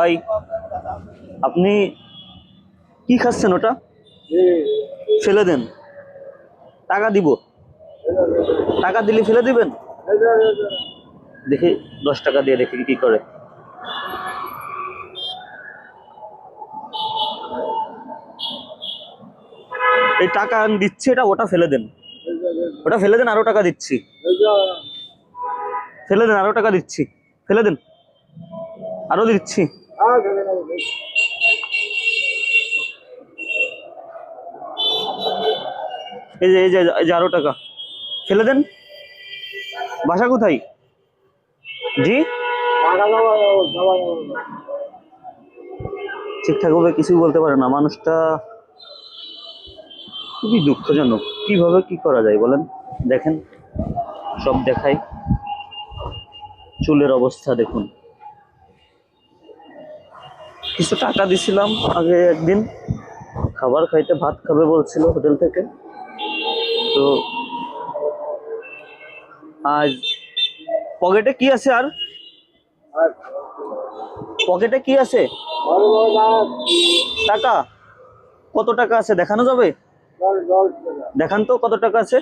ভাই আপনি কি খাচ্ছেন ওটা? ফেলে দেন, টাকা দিব। টাকা দিলে ফেলে দিবেন? দেখি 10 টাকা দিয়ে দেখি কি করে। এই টাকা আমি দিচ্ছি, এটা ওটা ফেলে দেন, ওটা ফেলে দেন, আরো টাকা দিচ্ছি। ফেলে দেন, আরো টাকা দিচ্ছি, ফেলে দেন, আরো দিচ্ছি। এই যে আরো টাকা, ফেলে দেন। বাসা কোথায়? জি, ঠিকঠাক ভাবে কিছুই বলতে পারে না মানুষটা, খুবই দুঃখজনক। কিভাবে কি করা যায় বলেন? দেখেন, সব দেখাই, চুলের অবস্থা দেখুন। কিছু টাকা দিছিলাম আগে একদিন, খাবার খাইতে, ভাত খাবে বলছিল হোটেল থেকে, তো আজ পকেটে কি আছে? আর পকেটে কি আছে? টাকা কত টাকা আছে দেখানো যাবে? দেখান তো কত টাকা আছে।